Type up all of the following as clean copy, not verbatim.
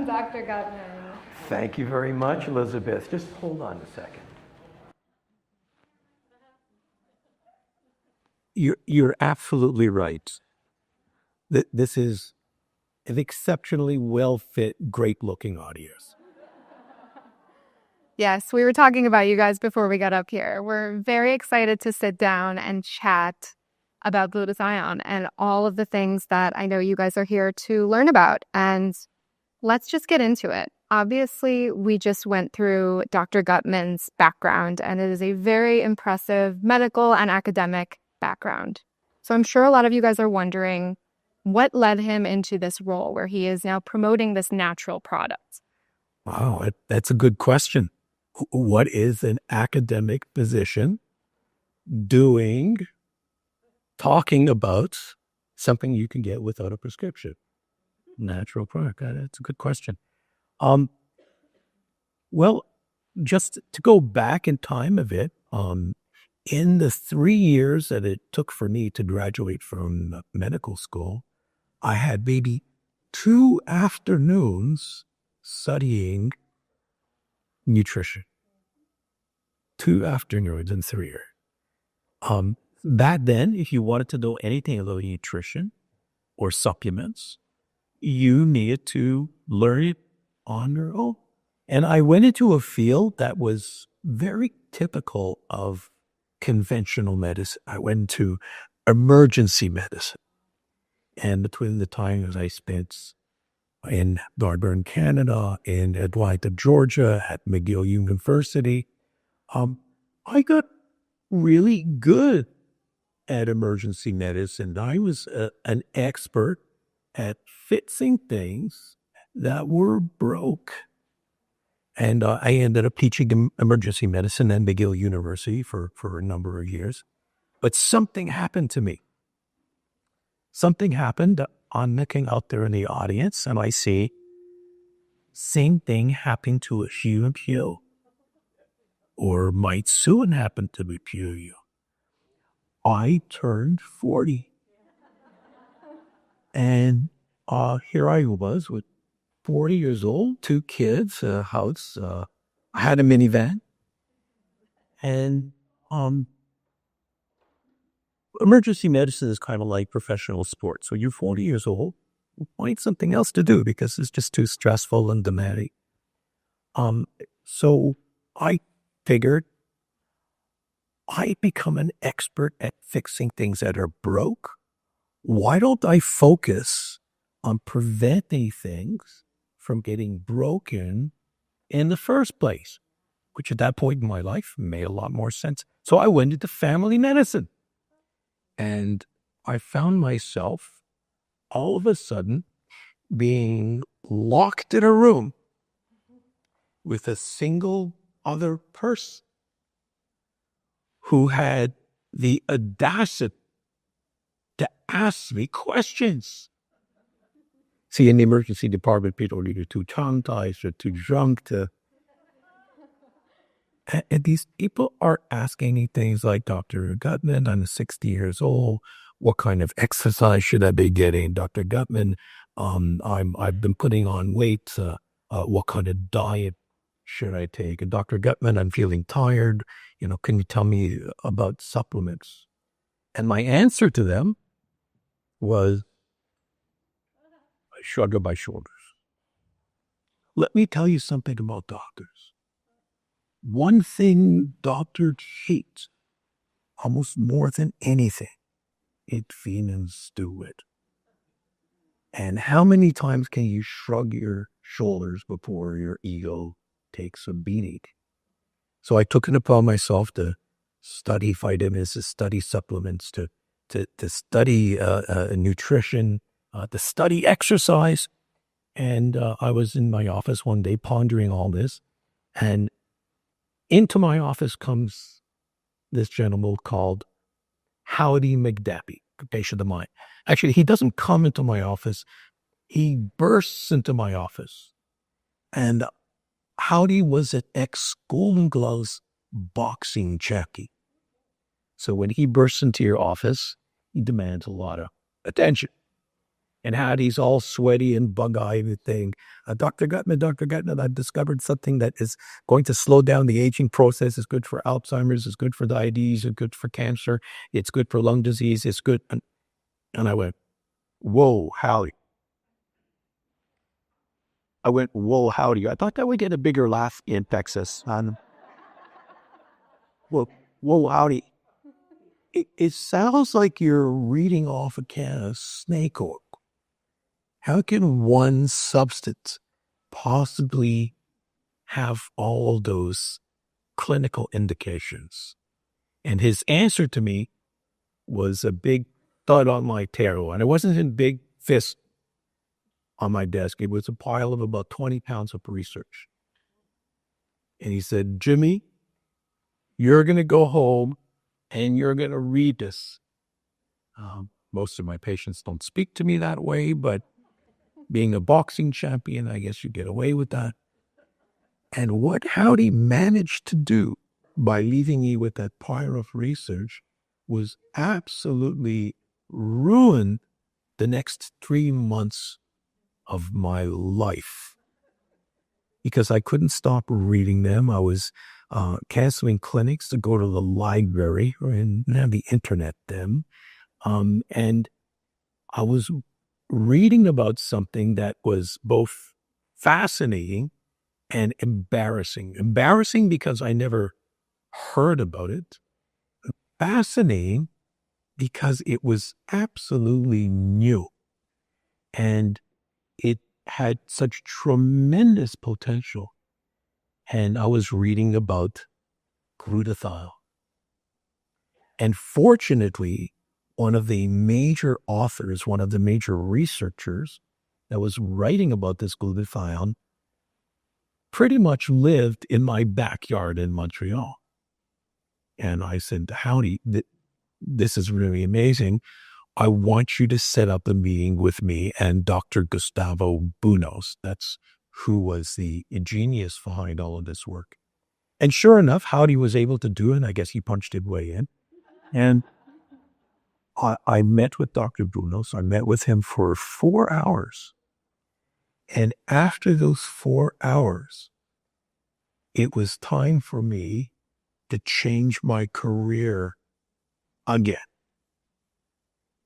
Welcome, Dr. Gutman. Thank you very much, Elizabeth. Just hold on a second. You're absolutely right. This is an exceptionally well-fit, great-looking audience. Yes, we were talking about you guys before we got up here. We're very excited to sit down and chat about glutathione and all of the things that I know you guys are here to learn about. And let's just get into it. Obviously, we just went through Dr. Gutman's background, and it is a very impressive medical and academic background. So I'm sure a lot of you guys are wondering what led him into this role where he is now promoting this natural product. Wow, that's a good question. What is an academic physician doing, talking about something you can get without a prescription? Natural product. That's a good question. Well, just to go back in time a bit, in the 3 years that it took for me to graduate from medical school, I had maybe 2 afternoons studying nutrition. 2 afternoons in 3 years. Back then, if you wanted to know anything about nutrition or supplements, you needed to learn it on your own. And I went into a field that was very typical of conventional medicine. I went to emergency medicine. And between the times I spent in Northern Canada, in Atlanta, Georgia, at McGill University, I got really good at emergency medicine. I was an expert at fixing things that were broke. And I ended up teaching emergency medicine at McGill University for a number of years. But something happened to me. Something happened. I'm looking out there in the audience and I see same thing happening to a few of you, or might soon happen to a few of you. I turned 40. And here I was with 40 years old, 2 kids, a house. I had a minivan. And emergency medicine is kind of like professional sports. So you're 40 years old, find something else to do because it's just too stressful and demanding. So I figured I become an expert at fixing things that are broke. Why don't I focus on preventing things from getting broken in the first place? Which at that point in my life made a lot more sense. So I went into family medicine. And I found myself all of a sudden being locked in a room with a single other person who had the audacity to ask me questions. See, in the emergency department, people are either too tongue-tied or too drunk to... And these people are asking me things like, Dr. Gutman, I'm 60 years old. What kind of exercise should I be getting? Dr. Gutman, I've been putting on weight. What kind of diet should I take? And Dr. Gutman, I'm feeling tired. Can you tell me about supplements? And my answer to them was, I shrug my shoulders. Let me tell you something about doctors. One thing doctors hate, almost more than anything, is being stupid. And how many times can you shrug your shoulders before your ego takes a beating? So I took it upon myself to study vitamins, to study supplements, to study nutrition, to study exercise. And I was in my office one day pondering all this, and into my office comes this gentleman called Howdy McDappy, a patient of mine. Actually, he doesn't come into my office. He bursts into my office. And Howdy was an ex-Golden Gloves boxing jockey. So when he bursts into your office, he demands a lot of attention. And Hattie's all sweaty and bug-eyed and saying, Dr. Gutman, I've discovered something that is going to slow down the aging process. It's good for Alzheimer's. It's good for diabetes. It's good for cancer. It's good for lung disease. It's good. And I went, whoa, Hallie. I went, whoa, howdy. I thought that would get a bigger laugh in Texas. Whoa, howdy. It sounds like you're reading off a can of snake oil. How can one substance possibly have all those clinical indications? And his answer to me was a big thud on my table. And it wasn't in big fists on my desk. It was a pile of about 20 pounds of research. And he said, Jimmy, you're going to go home and you're going to read this. Most of my patients don't speak to me that way, but being a boxing champion, I guess you get away with that. And what Howdy managed to do by leaving me with that pile of research was absolutely ruin the next 3 months of my life, because I couldn't stop reading them. I was canceling clinics to go to the library and have the internet then. And I was reading about something that was both fascinating and embarrassing. Embarrassing because I never heard about it. Fascinating because it was absolutely new. And it had such tremendous potential. And I was reading about glutathione. And fortunately, one of the major authors, one of the major researchers that was writing about this glutathione pretty much lived in my backyard in Montreal. And I said, Howdy, this is really amazing. I want you to set up a meeting with me and Dr. Gustavo Bunos. That's who was the genius behind all of this work. And sure enough, Howdy was able to do it. I guess he punched his way in. And I met with Dr. Bunos. I met with him for 4 hours. And after those 4 hours, it was time for me to change my career again.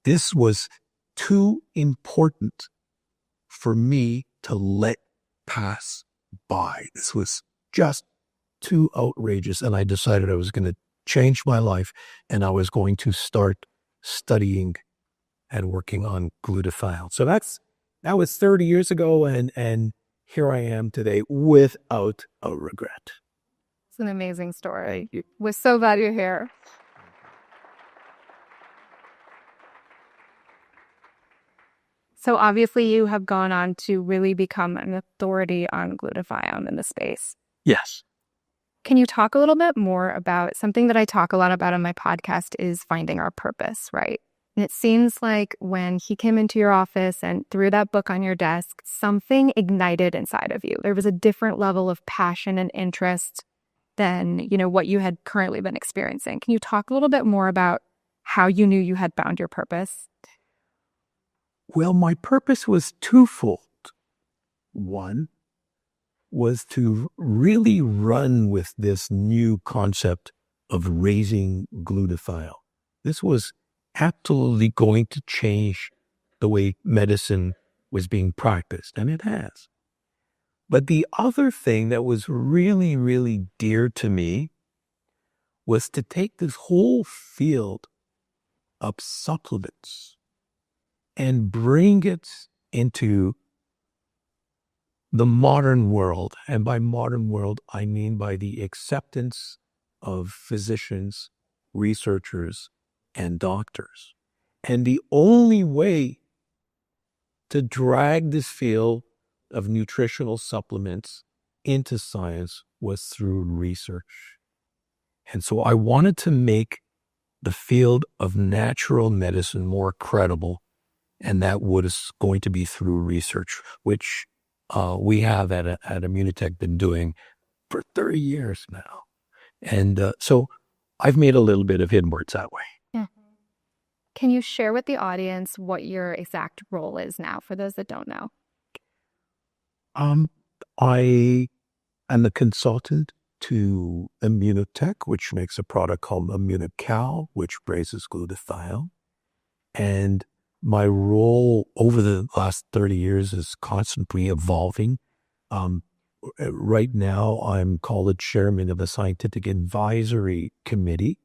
This was too important for me to let pass by. This was just too outrageous. And I decided I was going to change my life and I was going to start studying and working on glutathione. So that was 30 years ago. And here I am today without a regret. It's an amazing story. We're so glad you're here. So obviously you have gone on to really become an authority on glutathione in the space. Yes. Can you talk a little bit more about something that I talk a lot about on my podcast is finding our purpose, right? And it seems like when he came into your office and threw that book on your desk, something ignited inside of you. There was a different level of passion and interest than, what you had currently been experiencing. Can you talk a little bit more about how you knew you had found your purpose? Well, my purpose was twofold. One was to really run with this new concept of raising glutathione. This was absolutely going to change the way medicine was being practiced, and it has. But the other thing that was really, really dear to me was to take this whole field of supplements and bring it into the modern world. And by modern world, I mean by the acceptance of physicians, researchers, and doctors. And the only way to drag this field of nutritional supplements into science was through research. And so I wanted to make the field of natural medicine more credible. And that was going to be through research, which we have at Immunotec been doing for 30 years now. And so I've made a little bit of inroads that way. Yeah. Can you share with the audience what your exact role is now for those that don't know? I am a consultant to Immunotec, which makes a product called Immunocal, which raises glutathione. And my role over the last 30 years is constantly evolving. Right now, I'm called the chairman of the Scientific Advisory Committee,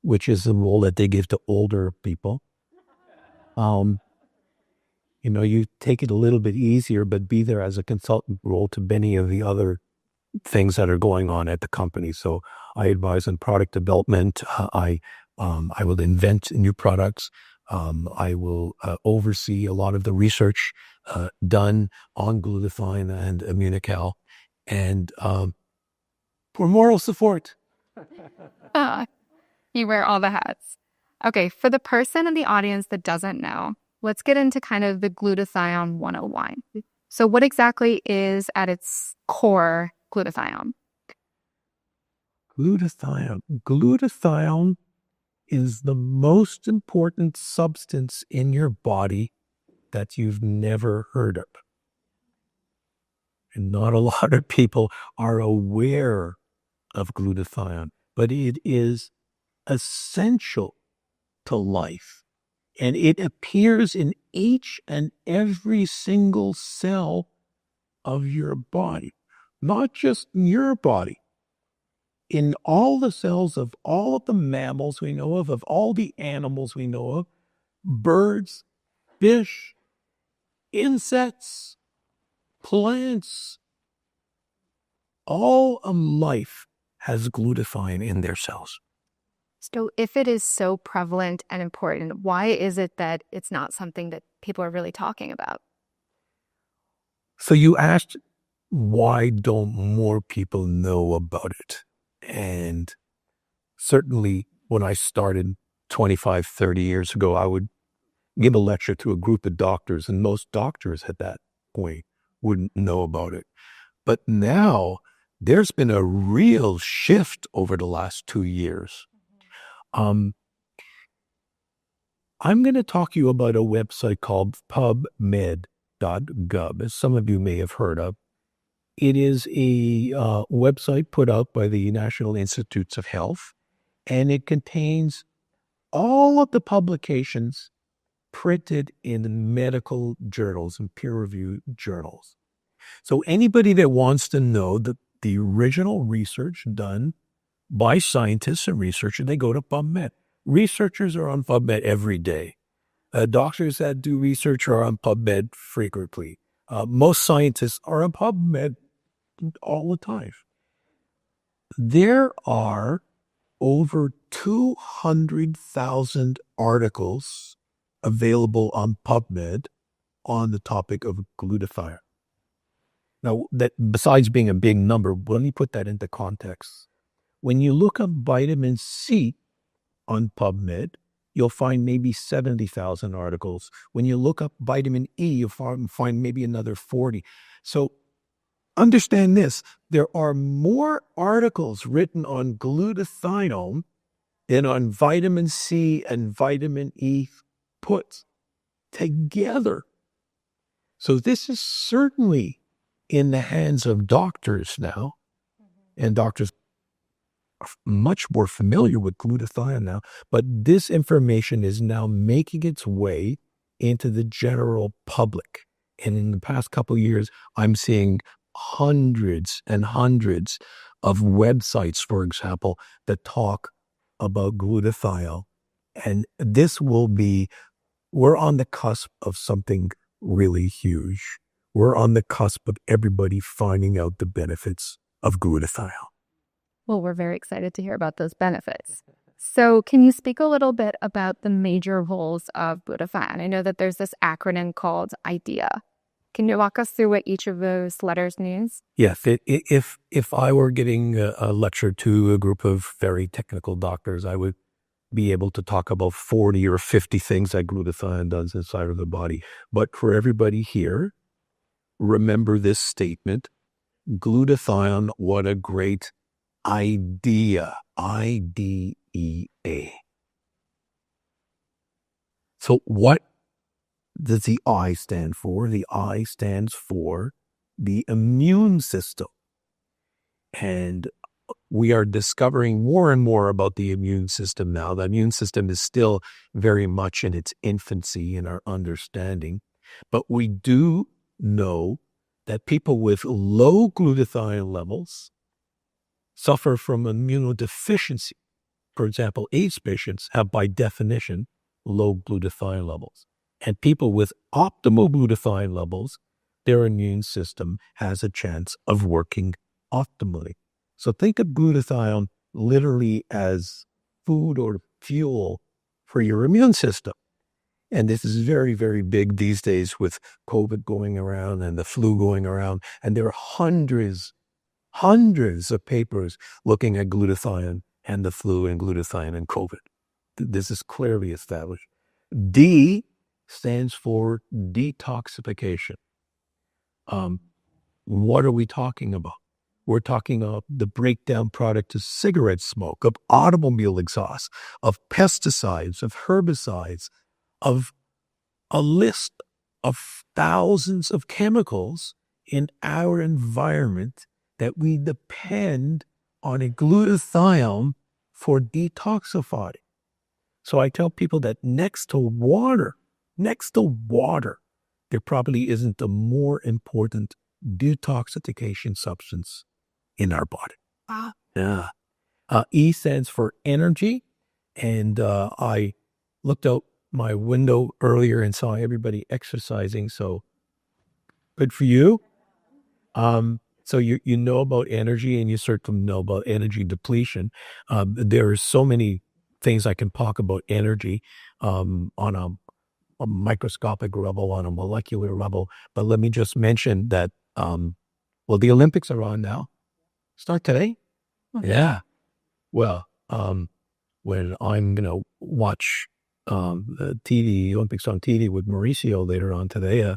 which is the role that they give to older people. You take it a little bit easier, but be there as a consultant role to many of the other things that are going on at the company. So I advise on product development. I will invent new products. I will oversee a lot of the research done on glutathione and Immunocal, and for moral support. Ah, you wear all the hats. Okay, for the person in the audience that doesn't know, let's get into kind of the glutathione 101. So what exactly is at its core glutathione? Glutathione is the most important substance in your body that you've never heard of. And not a lot of people are aware of glutathione, but it is essential to life. And it appears in each and every single cell of your body, not just in your body, in all the cells of all of the mammals we know of all the animals we know of, birds, fish, insects, plants, all of life has glutathione in their cells. So if it is so prevalent and important, why is it that it's not something that people are really talking about? So you asked, why don't more people know about it? And certainly when I started 25, 30 years ago, I would give a lecture to a group of doctors, and most doctors at that point wouldn't know about it. But now there's been a real shift over the last 2 years. I'm going to talk to you about a website called pubmed.gov, as some of you may have heard of. It is a website put out by the National Institutes of Health, and it contains all of the publications printed in medical journals and peer-reviewed journals. So anybody that wants to know the original research done by scientists and researchers, they go to PubMed. Researchers are on PubMed every day. Doctors that do research are on PubMed frequently. Most scientists are on PubMed all the time. There are over 200,000 articles available on PubMed on the topic of glutathione. Now, that besides being a big number, let me put that into context. When you look up vitamin C on PubMed, you'll find maybe 70,000 articles. When you look up vitamin E, you'll find maybe another 40. So understand this, there are more articles written on glutathione than on vitamin C and vitamin E put together. So this is certainly in the hands of doctors now, and doctors are much more familiar with glutathione now, but this information is now making its way into the general public. And in the past couple of years, I'm seeing hundreds and hundreds of websites, for example, that talk about glutathione. And we're on the cusp of something really huge. We're on the cusp of everybody finding out the benefits of glutathione. Well, we're very excited to hear about those benefits. So can you speak a little bit about the major roles of glutathione? I know that there's this acronym called IDEA. Can you walk us through what each of those letters means? Yes, if I were giving a lecture to a group of very technical doctors, I would be able to talk about 40 or 50 things that glutathione does inside of the body. But for everybody here, remember this statement: glutathione, what a great idea. IDEA. So what does the I stand for? The I stands for the immune system. And we are discovering more and more about the immune system now. The immune system is still very much in its infancy in our understanding, but we do know that people with low glutathione levels suffer from immunodeficiency. For example, AIDS patients have, by definition, low glutathione levels. And people with optimal glutathione levels, their immune system has a chance of working optimally. So think of glutathione literally as food or fuel for your immune system. And this is very, very big these days with COVID going around and the flu going around. And there are hundreds of papers looking at glutathione and the flu and glutathione and COVID. This is clearly established. D stands for detoxification. What are we talking about? We're talking of the breakdown product of cigarette smoke, of automobile exhaust, of pesticides, of herbicides, of a list of thousands of chemicals in our environment that we depend on a glutathione for detoxifying. So I tell people that next to water, there probably isn't a more important detoxification substance in our body. Wow. Yeah. E stands for energy. And I looked out my window earlier and saw everybody exercising. So good for you. So you know about energy, and you certainly know about energy depletion. There are so many things I can talk about energy on a microscopic level, on a molecular level. But let me just mention that, well, the Olympics are on now. Start today? Okay. Yeah. Well, when I'm going to watch the TV, Olympics on TV with Mauricio later on today,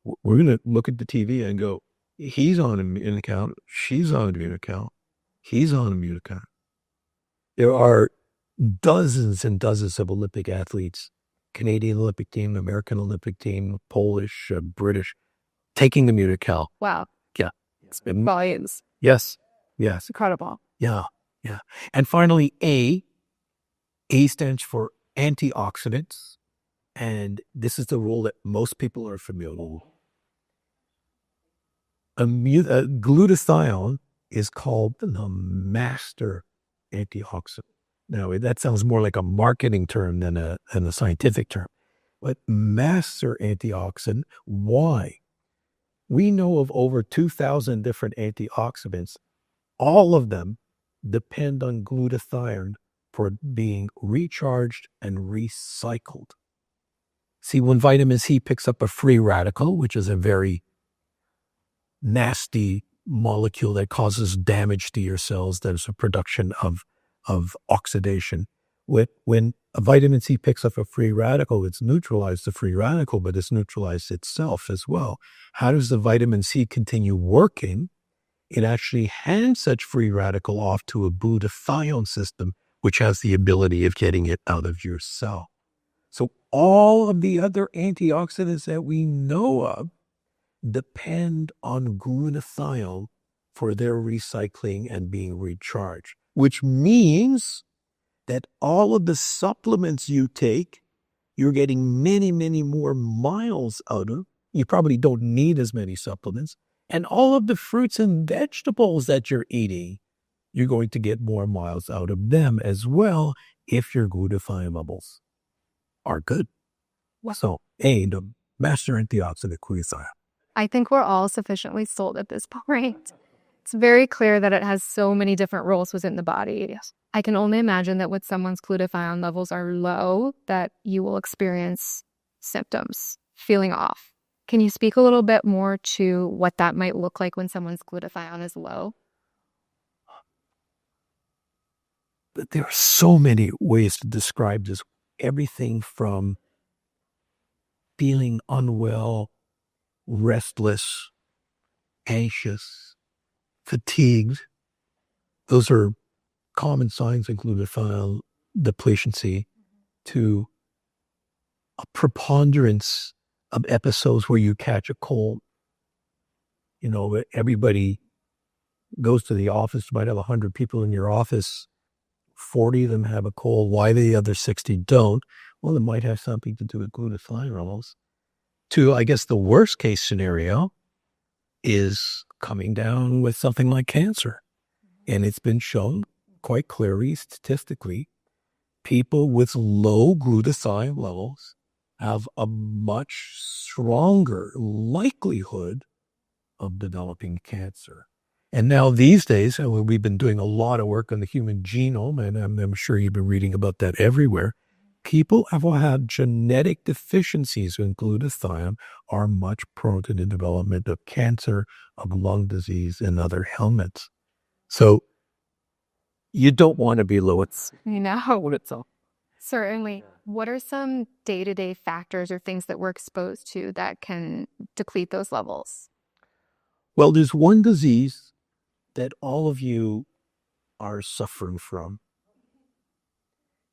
we're going to look at the TV and go, he's on immune account, she's on immune account, he's on immune account. There are dozens and dozens of Olympic athletes, Canadian Olympic team, American Olympic team, Polish, British, taking immune account. Wow. Yeah. It's volumes. Yes. Yes. It's incredible. Yeah. Yeah. And finally, A stands for antioxidants. And this is the role that most people are familiar with. Glutathione is called the master antioxidant. Now, that sounds more like a marketing term than a scientific term. But master antioxidant, why? We know of over 2,000 different antioxidants. All of them depend on glutathione for being recharged and recycled. See, when vitamin C picks up a free radical, which is a very nasty molecule that causes damage to your cells, there's a production of oxidation. When a vitamin C picks up a free radical, it's neutralized the free radical, but it's neutralized itself as well. How does the vitamin C continue working? It actually hands such free radical off to a glutathione system, which has the ability of getting it out of your cell. So all of the other antioxidants that we know of depend on glutathione for their recycling and being recharged, which means that all of the supplements you take, you're getting many, many more miles out of. You probably don't need as many supplements. And all of the fruits and vegetables that you're eating, you're going to get more miles out of them as well if your glutathione levels are good. Wow. So, A, the master antioxidant, glutathione. I think we're all sufficiently sold at this point. It's very clear that it has so many different roles within the body. Yes. I can only imagine that with someone's glutathione levels are low, that you will experience symptoms, feeling off. Can you speak a little bit more to what that might look like when someone's glutathione is low? But there are so many ways to describe this. Everything from feeling unwell, restless, anxious, fatigued. Those are common signs of glutathione deficiency, to a preponderance of episodes where you catch a cold. Everybody goes to the office, you might have 100 people in your office, 40 of them have a cold. Why the other 60 don't? Well, it might have something to do with glutathione levels. To, I guess, the worst case scenario is coming down with something like cancer. And it's been shown quite clearly, statistically, people with low glutathione levels have a much stronger likelihood of developing cancer. And now these days, we've been doing a lot of work on the human genome, and I'm sure you've been reading about that everywhere. People who have genetic deficiencies in glutathione are much prone to the development of cancer, of lung disease, and other ailments. So you don't want to be low. It's what it's all. Certainly. What are some day-to-day factors or things that we're exposed to that can deplete those levels? Well, there's one disease that all of you are suffering from.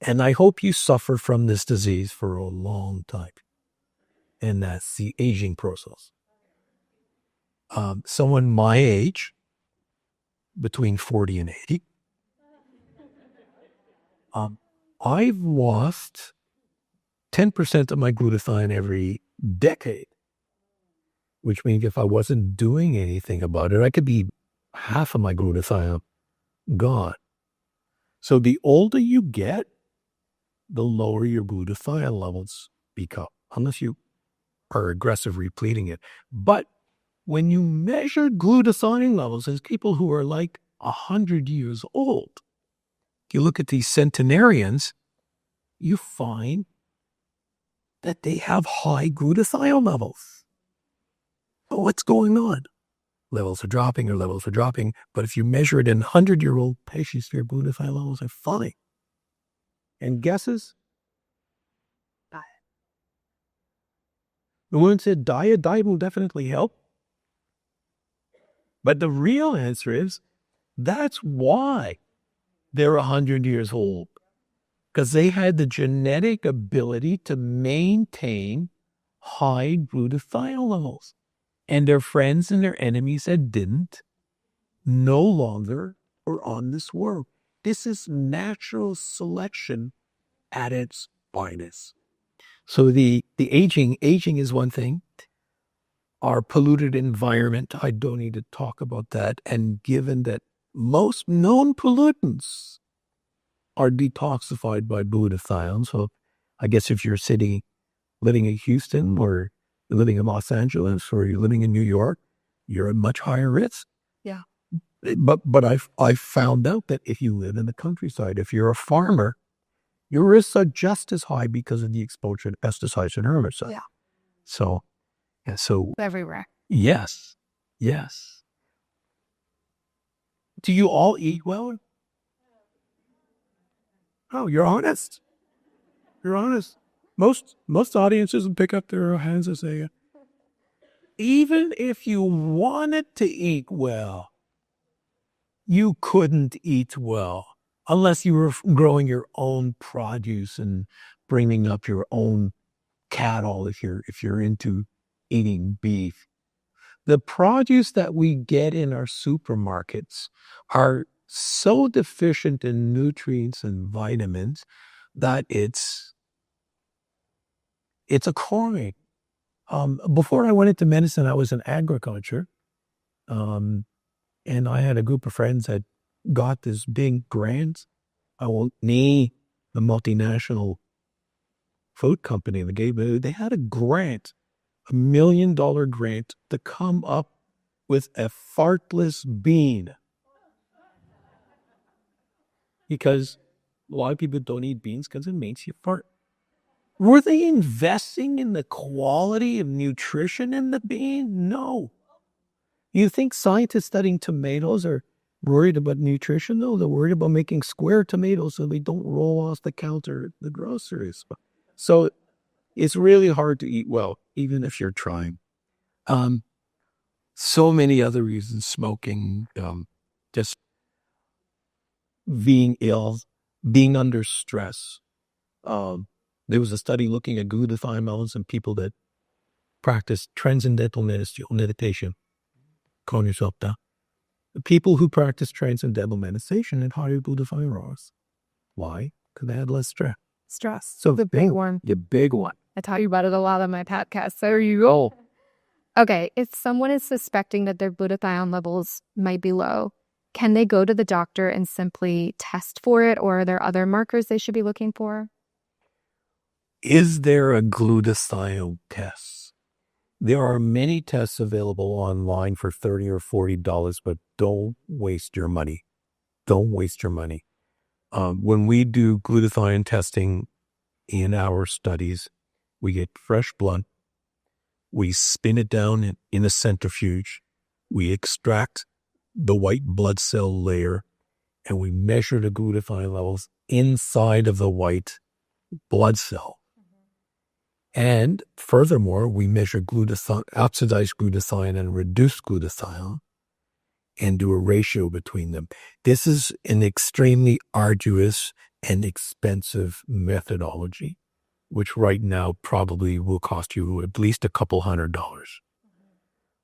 And I hope you suffer from this disease for a long time. And that's the aging process. Someone my age, between 40 and 80, I've lost 10% of my glutathione every decade, which means if I wasn't doing anything about it, I could be half of my glutathione gone. So the older you get, the lower your glutathione levels become, unless you are aggressive repleting it. But when you measure glutathione levels as people who are like 100 years old, you look at these centenarians, you find that they have high glutathione levels. But what's going on? Levels are dropping. But if you measure it in 100-year-old patients, their glutathione levels are falling. And guesses? Diet. The woman said diet will definitely help. But the real answer is that's why they're 100 years old. Because they had the genetic ability to maintain high glutathione levels. And their friends and their enemies that didn't no longer are on this world. This is natural selection at its finest. So the aging is one thing. Our polluted environment, I don't need to talk about that. And given that most known pollutants are detoxified by glutathione, so I guess if you're living in Houston or you're living in Los Angeles or you're living in New York, you're at much higher risk. Yeah. But I've found out that if you live in the countryside, if you're a farmer, your risks are just as high because of the exposure to pesticides and herbicides. Yeah. So Everywhere. yes. Do you all eat well? Oh, you're honest. Most audiences will pick up their hands and say, even if you wanted to eat well, you couldn't eat well unless you were growing your own produce and bringing up your own cattle if you're into eating beef. The produce that we get in our supermarkets are so deficient in nutrients and vitamins that it's a crime. Before I went into medicine, I was in agriculture. And I had a group of friends that got this big grant. I won't name the multinational food company that gave it. They had a grant, $1 million grant to come up with a fartless bean. Because a lot of people don't eat beans because it makes you fart. Were they investing in the quality of nutrition in the bean? No. You think scientists studying tomatoes are worried about nutrition? No, they're worried about making square tomatoes so they don't roll off the counter at the groceries. So it's really hard to eat well, even if you're trying. So many other reasons: smoking, just being ill, being under stress, There was a study looking at glutathione levels in people that practice transcendental meditation. Calm yourself down. The people who practice transcendental meditation had higher glutathione levels. Why? Because they had less stress. Stress. So the big one. The big one. I taught you about it a lot on my podcast. So there you go. Okay, if someone is suspecting that their glutathione levels might be low, can they go to the doctor and simply test for it, or are there other markers they should be looking for? Is there a glutathione test? There are many tests available online for $30 or $40, but don't waste your money. Don't waste your money. When we do glutathione testing in our studies, we get fresh blood. We spin it down in a centrifuge. We extract the white blood cell layer, and we measure the glutathione levels inside of the white blood cell. And furthermore, we measure oxidized glutathione and reduced glutathione and do a ratio between them. This is an extremely arduous and expensive methodology, which right now probably will cost you at least a couple $100.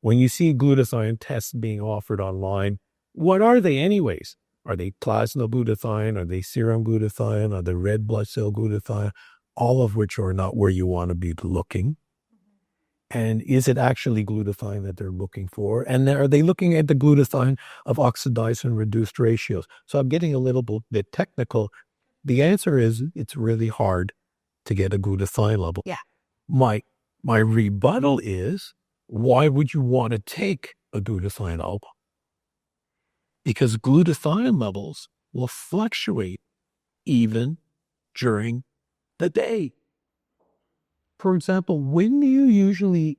When you see glutathione tests being offered online, what are they anyways? Are they plasma glutathione? Are they serum glutathione? Are they red blood cell glutathione? All of which are not where you want to be looking. And is it actually glutathione that they're looking for? And are they looking at the glutathione of oxidized and reduced ratios? So I'm getting a little bit technical. The answer is it's really hard to get a glutathione level. Yeah. My rebuttal is, why would you want to take a glutathione level? Because glutathione levels will fluctuate even during the day. For example, when do you usually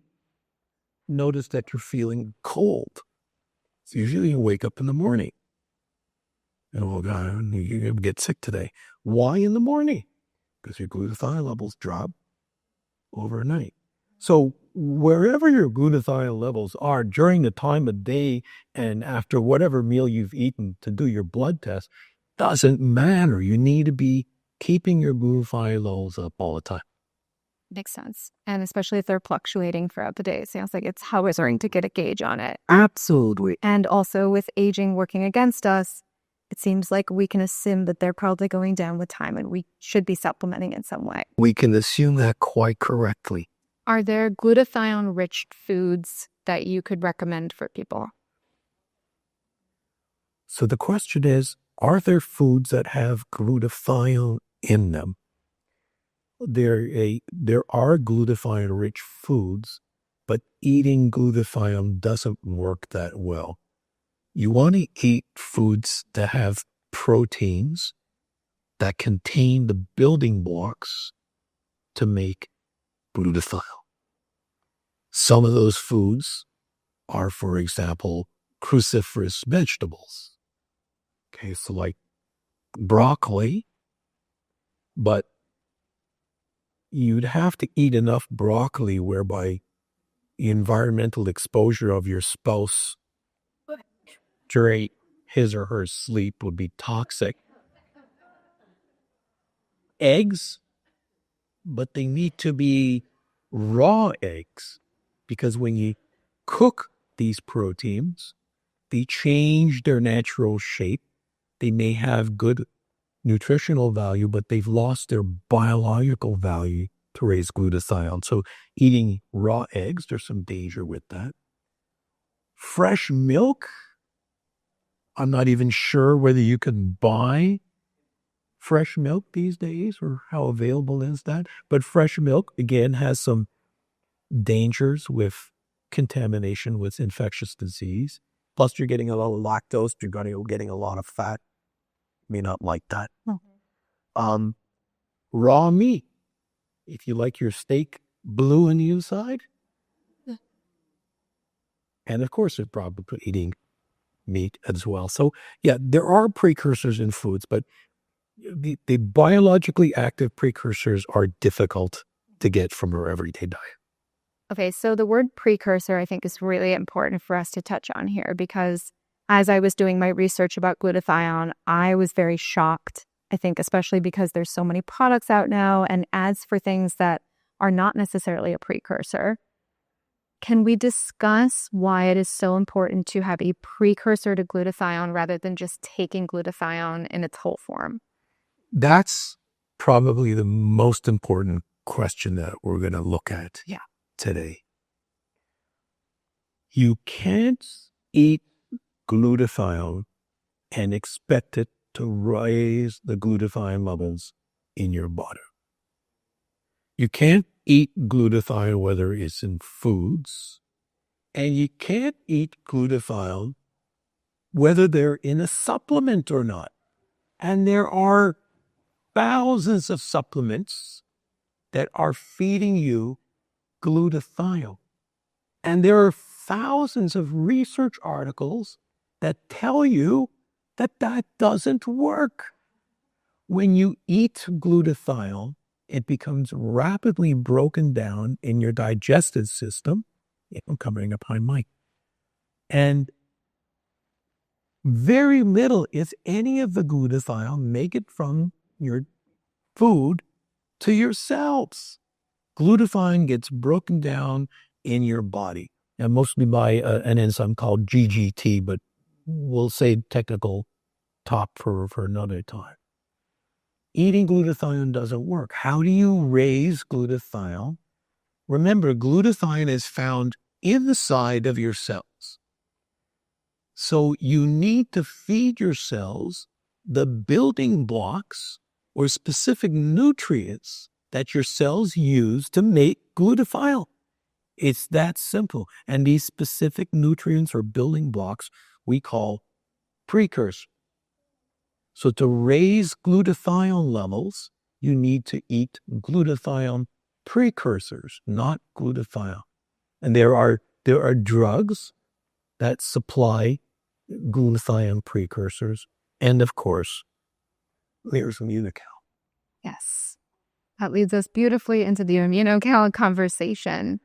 notice that you're feeling cold? It's usually you wake up in the morning. Oh God, you're going to get sick today. Why in the morning? Because your glutathione levels drop overnight. So wherever your glutathione levels are during the time of day and after whatever meal you've eaten to do your blood test, doesn't matter. You need to be keeping your glutathione levels up all the time. Makes sense. And especially if they're fluctuating throughout the day. It sounds like it's how it's starting to get a gauge on it. Absolutely. And also with aging working against us, it seems like we can assume that they're probably going down with time and we should be supplementing in some way. We can assume that quite correctly. Are there glutathione-rich foods that you could recommend for people? So the question is, are there foods that have glutathione in them? There are glutathione-rich foods, but eating glutathione doesn't work that well. You want to eat foods that have proteins that contain the building blocks to make glutathione. Some of those foods are, for example, cruciferous vegetables. Okay, so like broccoli, but you'd have to eat enough broccoli whereby the environmental exposure of your spouse during his or her sleep would be toxic. Eggs, but they need to be raw eggs, because when you cook these proteins, they change their natural shape. They may have good nutritional value, but they've lost their biological value to raise glutathione. So eating raw eggs, there's some danger with that. Fresh milk, I'm not even sure whether you can buy fresh milk these days or how available is that. But fresh milk, again, has some dangers with contamination with infectious disease. Plus, you're getting a lot of lactose. You're going to be getting a lot of fat. May not like that. Mm-hmm. Raw meat. If you like your steak blue on the inside. Yeah. And of course, you're probably eating meat as well. So yeah, there are precursors in foods, but the biologically active precursors are difficult to get from our everyday diet. Okay, so the word precursor I think is really important for us to touch on here, because as I was doing my research about glutathione, I was very shocked I think especially because there's so many products out now and ads for things that are not necessarily a precursor. Can we discuss why it is so important to have a precursor to glutathione rather than just taking glutathione in its whole form? That's probably the most important question that we're going to look at today. You can't eat glutathione and expect it to raise the glutathione levels in your body. You can't eat glutathione whether it's in foods, and you can't eat glutathione whether they're in a supplement or not. And there are thousands of supplements that are feeding you glutathione. And there are thousands of research articles that tell you that that doesn't work. When you eat glutathione, it becomes rapidly broken down in your digestive system. I'm coming up behind Mike. And very little, if any, of the glutathione make it from your food to your cells. Glutathione gets broken down in your body, and mostly by an enzyme called GGT, but we'll say technical talk for another time. Eating glutathione doesn't work. How do you raise glutathione? Remember, glutathione is found inside of your cells. So you need to feed your cells the building blocks or specific nutrients that your cells use to make glutathione. It's that simple. And these specific nutrients or building blocks we call precursors. So to raise glutathione levels, you need to eat glutathione precursors, not glutathione. And there are drugs that supply glutathione precursors. And of course, there's Immunocal. Yes. That leads us beautifully into the Immunocal conversation.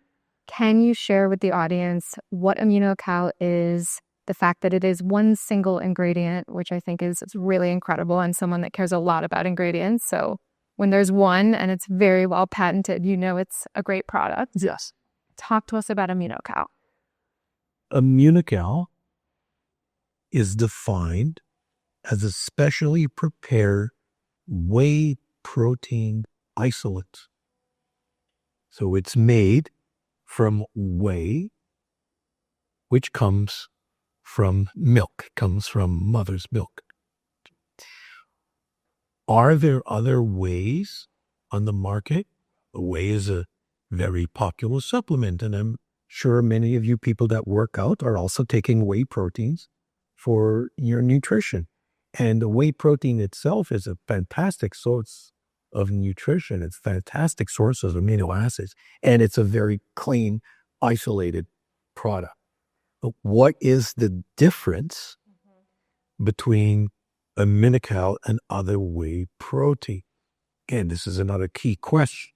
Can you share with the audience what Immunocal is, the fact that it is one single ingredient, which I think is really incredible, and someone that cares a lot about ingredients. So when there's one and it's very well patented, you know it's a great product. Yes. Talk to us about Immunocal. Immunocal is defined as a specially prepared whey protein isolate. So it's made from whey, which comes from milk, comes from mother's milk. Are there other wheys on the market? Whey is a very popular supplement, and I'm sure many of you people that work out are also taking whey proteins for your nutrition. And the whey protein itself is a fantastic source of nutrition. It's a fantastic source of amino acids, and it's a very clean, isolated product. But what is the difference between Immunocal and other whey protein? Again, this is another key question.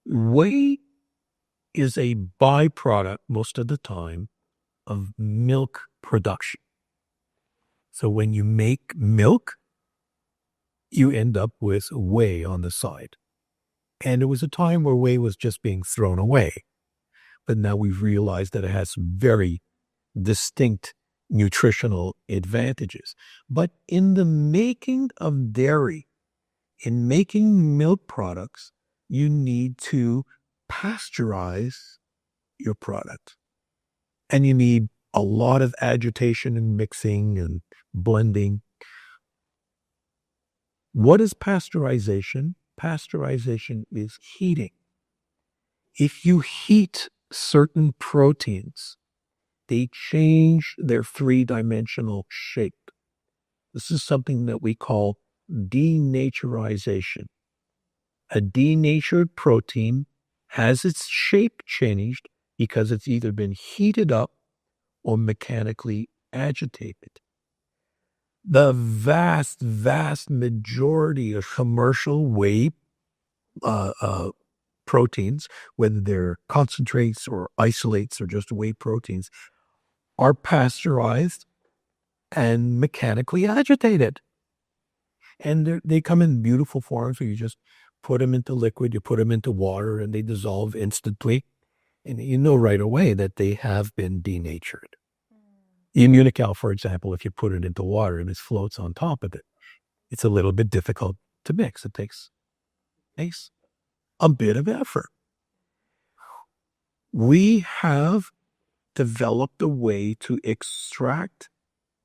Whey is a byproduct most of the time of milk production. So when you make milk, you end up with whey on the side. And there was a time where whey was just being thrown away. But now we've realized that it has very distinct nutritional advantages. But in the making of dairy, in making milk products, you need to pasteurize your product. And you need a lot of agitation and mixing and blending. What is pasteurization? Pasteurization is heating. If you heat certain proteins, they change their three-dimensional shape. This is something that we call denaturization. A denatured protein has its shape changed because it's either been heated up or mechanically agitated. The vast majority of commercial whey proteins, whether they're concentrates or isolates or just whey proteins, are pasteurized and mechanically agitated. And they come in beautiful forms where you just put them into liquid, you put them into water, and they dissolve instantly. And you know right away that they have been denatured. Immunocal, for example, if you put it into water and it floats on top of it, it's a little bit difficult to mix. It takes a bit of effort. We have developed a way to extract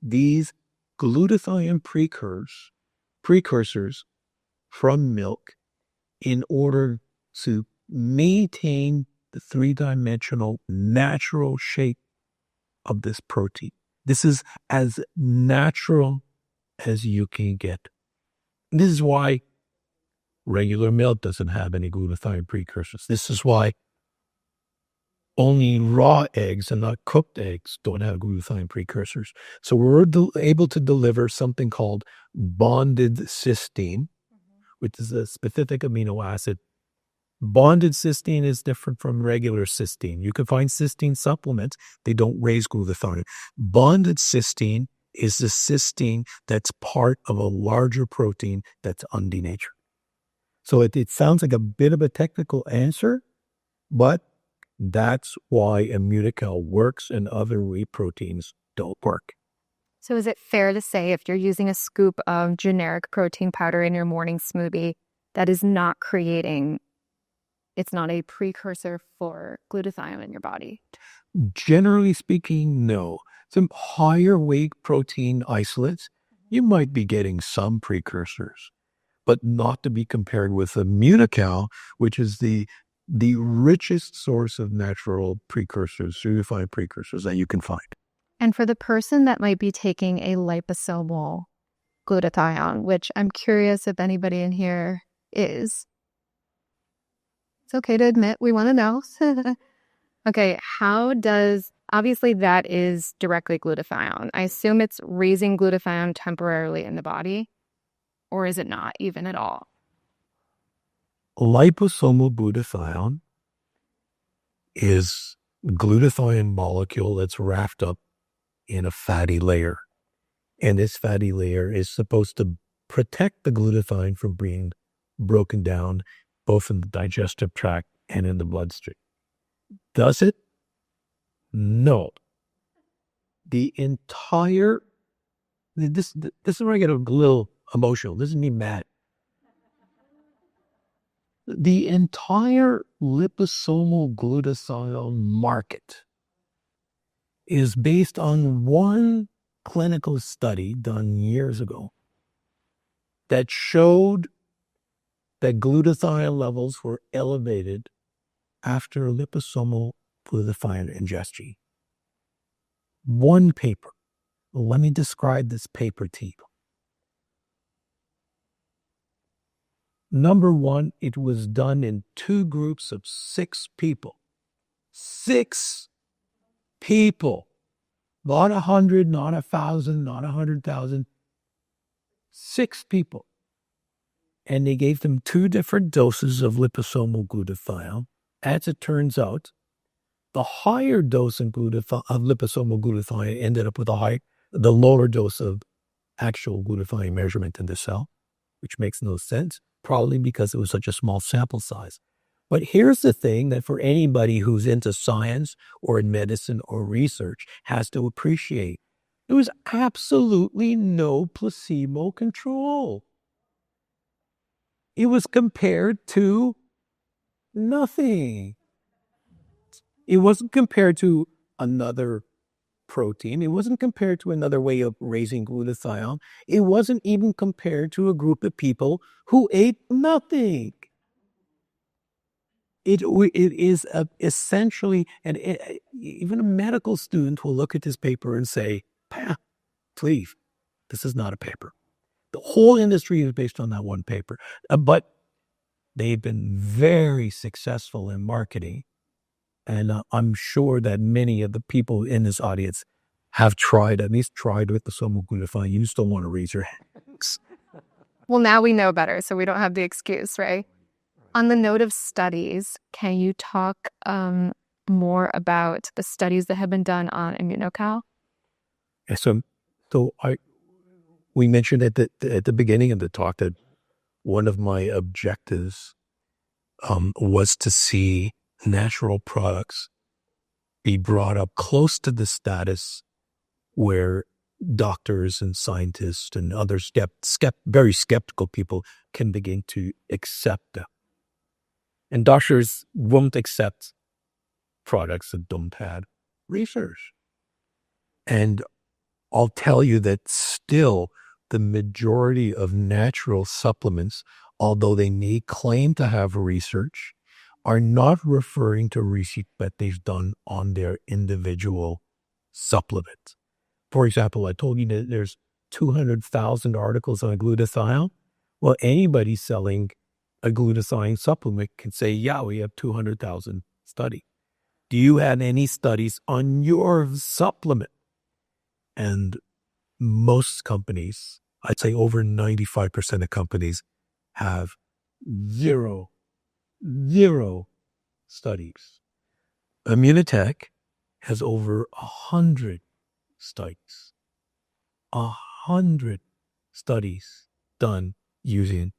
these glutathione precursors from milk in order to maintain the three-dimensional natural shape of this protein. This is as natural as you can get. This is why regular milk doesn't have any glutathione precursors. This is why only raw eggs and not cooked eggs don't have glutathione precursors. So we're able to deliver something called bonded cysteine, which is a specific amino acid. Bonded cysteine is different from regular cysteine. You can find cysteine supplements. They don't raise glutathione. Bonded cysteine is the cysteine that's part of a larger protein that's undenatured. So it sounds like a bit of a technical answer, but that's why Immunocal works and other whey proteins don't work. So is it fair to say if you're using a scoop of generic protein powder in your morning smoothie, that is not creating, it's not a precursor for glutathione in your body? Generally speaking, no. Some higher weight protein isolates, you might be getting some precursors, but not to be compared with Immunocal, which is the richest source of natural precursors, certified precursors that you can find. And for the person that might be taking a liposomal glutathione, which I'm curious if anybody in here is. It's okay to admit, we want to know. Okay, how does, obviously that is directly glutathione. I assume it's raising glutathione temporarily in the body, or is it not even at all? Liposomal glutathione is a glutathione molecule that's wrapped up in a fatty layer. And this fatty layer is supposed to protect the glutathione from being broken down, both in the digestive tract and in the bloodstream. Does it? No. The entire, this is where I get a little emotional. This is me mad. The entire liposomal glutathione market is based on one clinical study done years ago that showed that glutathione levels were elevated after liposomal glutathione ingestion. One paper. Let me describe this paper to you. Number one, it was done in two groups of 6 people. 6 people. Not 100, not 1,000, not 100,000. 6 people. And they gave them 2 different doses of liposomal glutathione. As it turns out, the higher dose of liposomal glutathione ended up with the lower dose of actual glutathione measurement in the cell, which makes no sense, probably because it was such a small sample size. But here's the thing that for anybody who's into science or in medicine or research has to appreciate. There was absolutely no placebo control. It was compared to nothing. It wasn't compared to another protein. It wasn't compared to another way of raising glutathione. It wasn't even compared to a group of people who ate nothing. It is essentially, and even a medical student will look at this paper and say, please, this is not a paper. The whole industry is based on that one paper. But they've been very successful in marketing. And I'm sure that many of the people in this audience have at least tried with the liposomal glutathione. You just don't want to raise your hands. Well, now we know better, so we don't have the excuse, right? On the note of studies, can you talk more about the studies that have been done on Immunocal? So we mentioned at the beginning of the talk that one of my objectives was to see natural products be brought up close to the status where doctors and scientists and other very skeptical people can begin to accept them. And doctors won't accept products that don't have research. And I'll tell you that still the majority of natural supplements, although they may claim to have research, are not referring to research that they've done on their individual supplement. For example, I told you that there's 200,000 articles on glutathione. Well, anybody selling a glutathione supplement can say, yeah, we have 200,000 studies. Do you have any studies on your supplement? And most companies, I'd say over 95% of companies, have zero studies. Immunotec has over 100 studies. 100 studies done using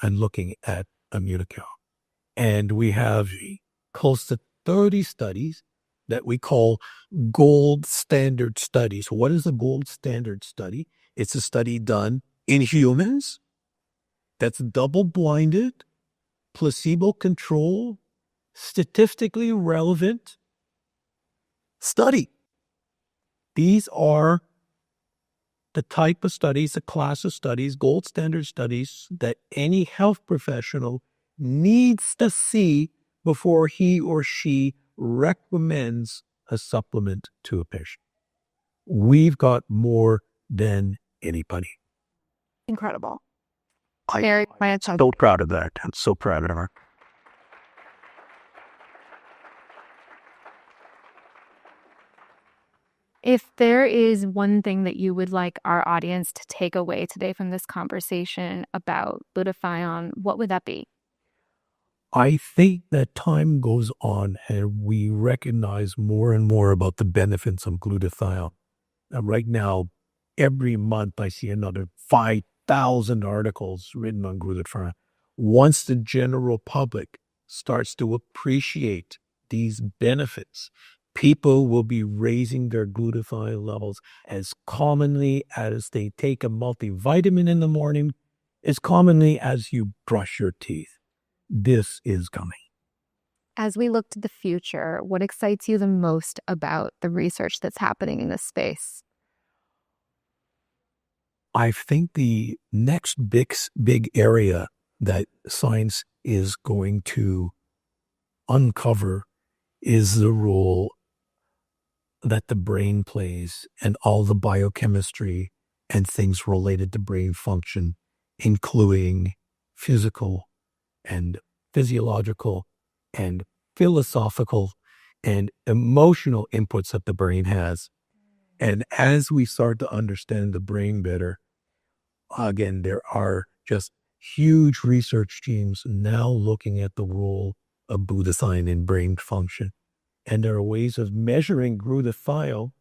and looking at Immunotec. And we have close to 30 studies that we call gold standard studies. What is a gold standard study? It's a study done in humans that's double-blinded, placebo-controlled, statistically relevant study. These are the type of studies, the class of studies, gold standard studies that any health professional needs to see before he or she recommends a supplement to a patient. We've got more than anybody. Incredible. I'm so proud of that. I'm so proud of her. If there is one thing that you would like our audience to take away today from this conversation about glutathione, what would that be? I think that time goes on and we recognize more and more about the benefits of glutathione. Right now, every month I see another 5,000 articles written on glutathione. Once the general public starts to appreciate these benefits, people will be raising their glutathione levels as commonly as they take a multivitamin in the morning, as commonly as you brush your teeth. This is coming. As we look to the future, what excites you the most about the research that's happening in this space? I think the next big area that science is going to uncover is the role that the brain plays and all the biochemistry and things related to brain function, including physical and physiological and philosophical and emotional inputs that the brain has. And as we start to understand the brain better, again, there are just huge research teams now looking at the role of glutathione in brain function. And there are ways of measuring glutathione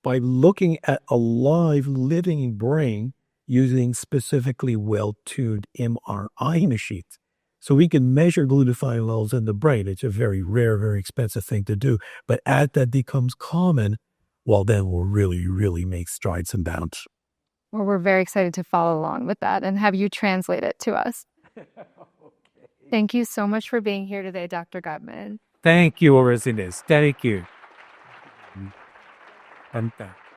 by looking at a live living brain using specifically well-tuned MRI machines. So we can measure glutathione levels in the brain. It's a very rare, very expensive thing to do. But as that becomes common, well, then we'll really make strides and bounds. Well, we're very excited to follow along with that and have you translate it to us. Okay. Thank you so much for being here today, Dr. Gutman. Thank you, Orisinis. Thank you.